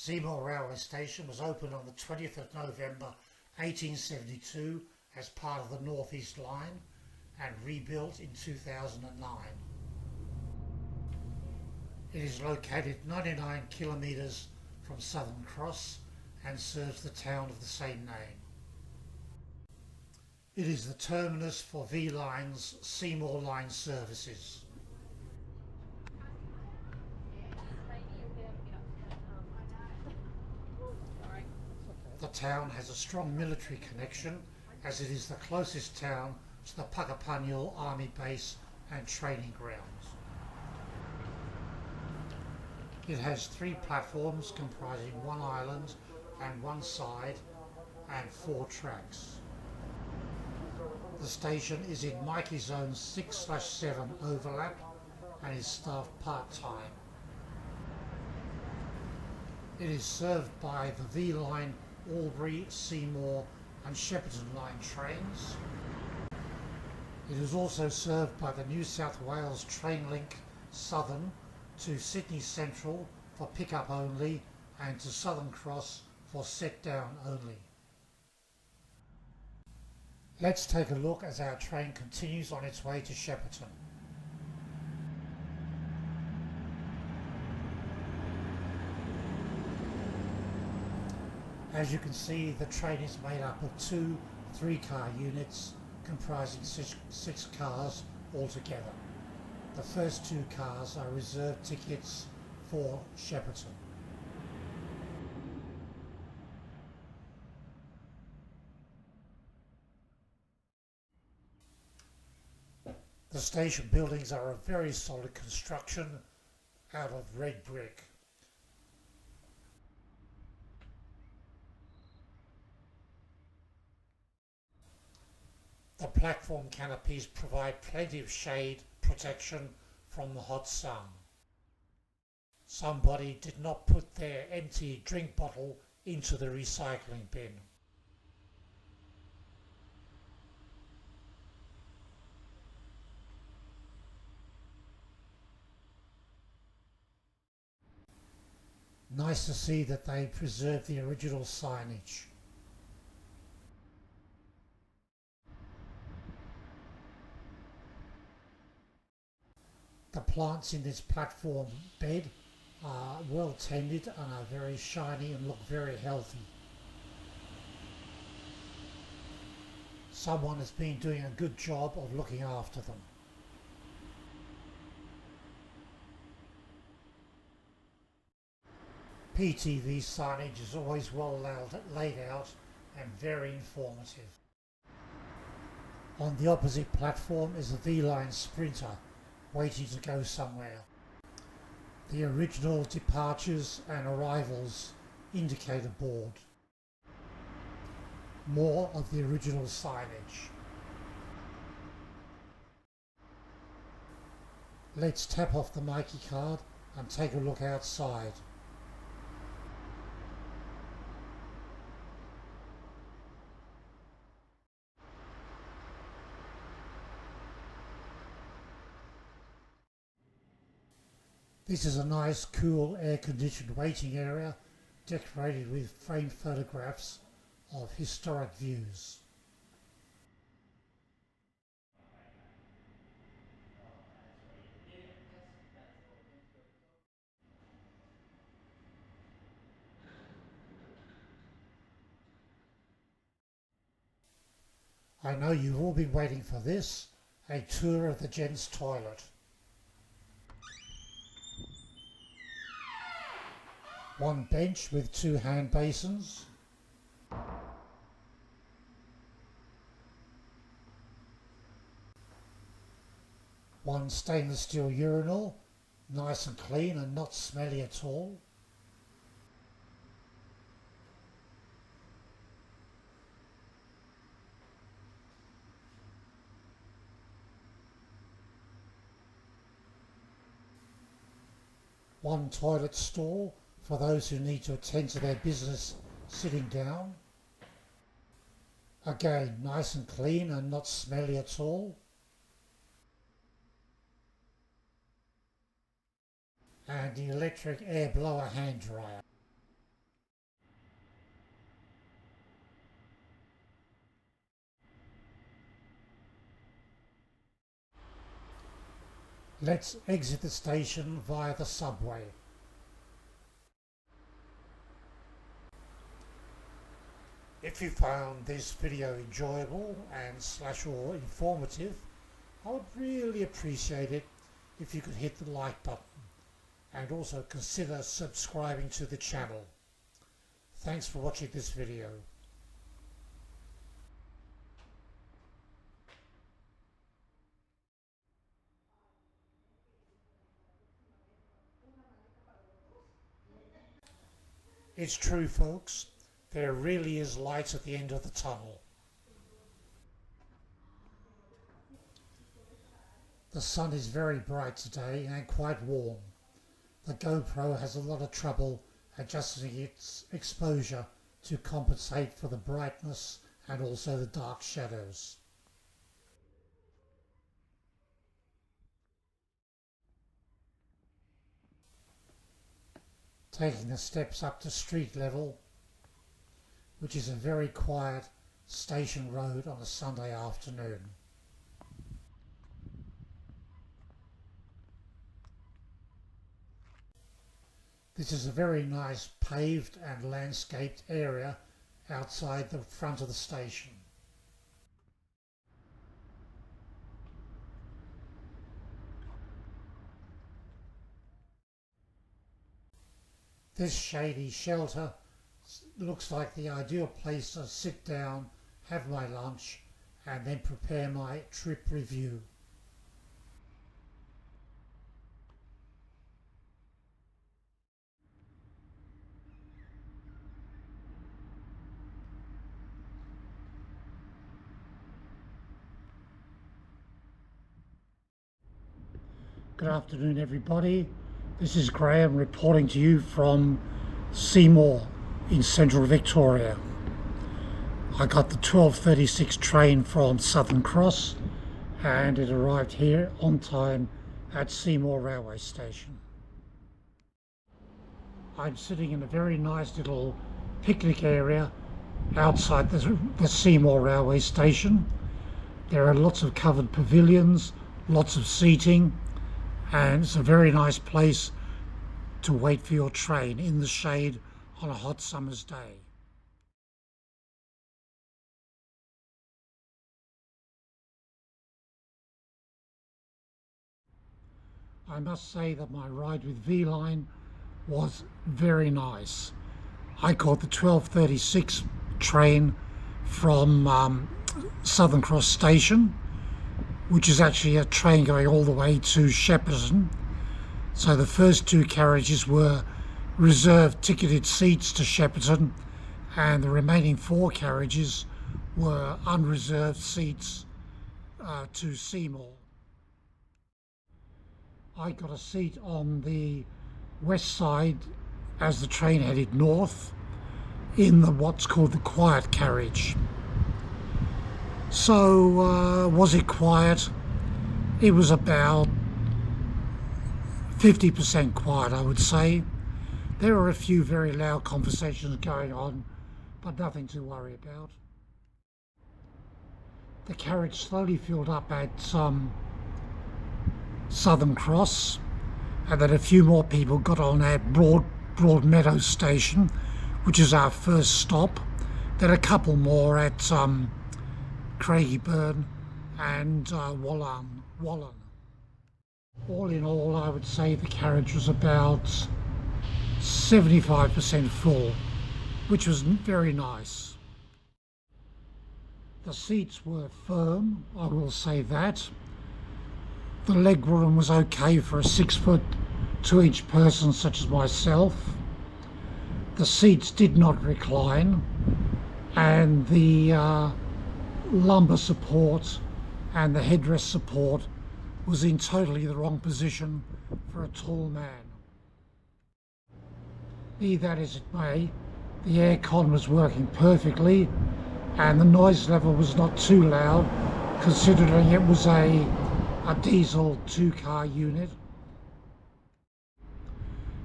Seymour Railway Station was opened on the 20th of November 1872 as part of the North East Line and rebuilt in 2009. It is located 99 kilometres from Southern Cross and serves the town of the same name. It is the terminus for VLine's Seymour Line services. The town has a strong military connection as it is the closest town to the Puckapunyal Army Base and training grounds. It has 3 platforms comprising 1 island and 1 side and 4 tracks. The station is in Mikey Zone 6/7 overlap and is staffed part-time. It is served by the VLine, Albury, Seymour and Shepparton line trains. It is also served by the New South Wales train link Southern to Sydney Central for pick-up only and to Southern Cross for set-down only. Let's take a look as our train continues on its way to Shepparton. As you can see, the train is made up of 2 3-car units comprising 6 cars altogether. The first 2 cars are reserved tickets for Shepparton. The station buildings are of very solid construction out of red brick. The platform canopies provide plenty of shade protection from the hot sun. Somebody did not put their empty drink bottle into the recycling bin. Nice to see that they preserved the original signage. The plants in this platform bed are well tended and are very shiny and look very healthy. Someone has been doing a good job of looking after them. PTV signage is always well laid out and very informative. On the opposite platform is a VLine Sprinter waiting to go somewhere. The original departures and arrivals indicator board. More of the original signage. Let's tap off the Mikey card and take a look outside. This is a nice, cool, air-conditioned waiting area decorated with framed photographs of historic views. I know you've all been waiting for this, a tour of the gents' toilet. One bench with 2 hand basins. One stainless steel urinal, nice and clean and not smelly at all. One toilet stall for those who need to attend to their business sitting down. Again, nice and clean and not smelly at all. And the electric air blower hand dryer. Let's exit the station via the subway. If you found this video enjoyable and / or informative, I would really appreciate it if you could hit the like button and also consider subscribing to the channel. Thanks for watching this video. It's true, folks, there really is light at the end of the tunnel. The sun is very bright today and quite warm. The GoPro has a lot of trouble adjusting its exposure to compensate for the brightness and also the dark shadows. Taking the steps up to street level, which is a very quiet station road on a Sunday afternoon. This is a very nice paved and landscaped area outside the front of the station. This shady shelter looks like the ideal place to sit down, have my lunch, and then prepare my trip review. Good afternoon, everybody. This is Graham reporting to you from Seymour in central Victoria. I got the 12:36 train from Southern Cross and it arrived here on time at Seymour Railway Station. I'm sitting in a very nice little picnic area outside the Seymour Railway Station. There are lots of covered pavilions, lots of seating, and it's a very nice place to wait for your train in the shade on a hot summer's day. I must say that my ride with VLine was very nice. I caught the 12:36 train from Southern Cross Station, which is actually a train going all the way to Shepparton. So the first two carriages were reserved ticketed seats to Shepparton, and the remaining four carriages were unreserved seats to Seymour. I got a seat on the west side as the train headed north in what's called the quiet carriage. So was it quiet? It was about 50% quiet, I would say. There were a few very loud conversations going on, but nothing to worry about. The carriage slowly filled up at Southern Cross, and then a few more people got on at Broadmeadows Station, which is our first stop. Then a couple more at Craigieburn and Wallan. All in all, I would say the carriage was about 75% full, which was very nice. The seats were firm, I will say that. The legroom was okay for a 6'2" person such as myself. The seats did not recline, and the lumbar support and the headrest support was in totally the wrong position for a tall man. Be that as it may, the aircon was working perfectly and the noise level was not too loud, considering it was a diesel 2-car unit.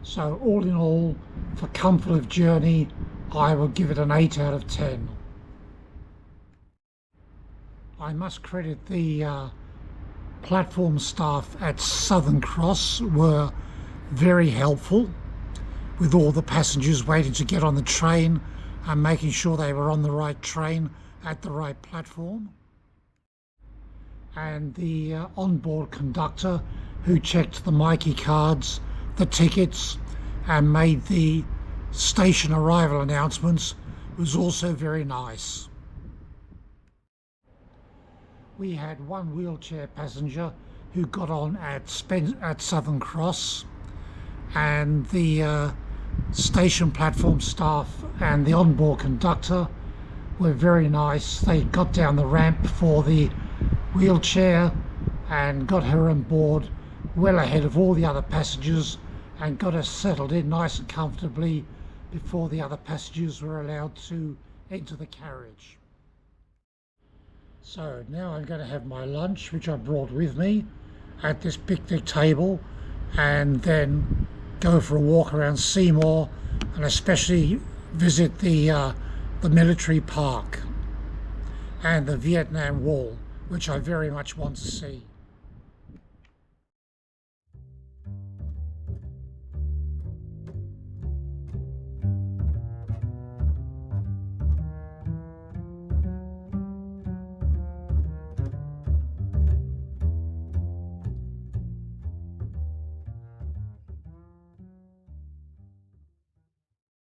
So all in all, for comfort of journey, I would give it an 8 out of 10. I must credit the platform staff at Southern Cross were very helpful with all the passengers waiting to get on the train and making sure they were on the right train at the right platform. And the onboard conductor who checked the Mikey cards, the tickets, and made the station arrival announcements was also very nice. We had one wheelchair passenger who got on at Southern Cross, and the station platform staff and the onboard conductor were very nice. They got down the ramp for the wheelchair and got her on board well ahead of all the other passengers and got her settled in nice and comfortably before the other passengers were allowed to enter the carriage. So now I'm going to have my lunch, which I brought with me, at this picnic table, and then go for a walk around Seymour and especially visit the military park and the Vietnam Wall, which I very much want to see.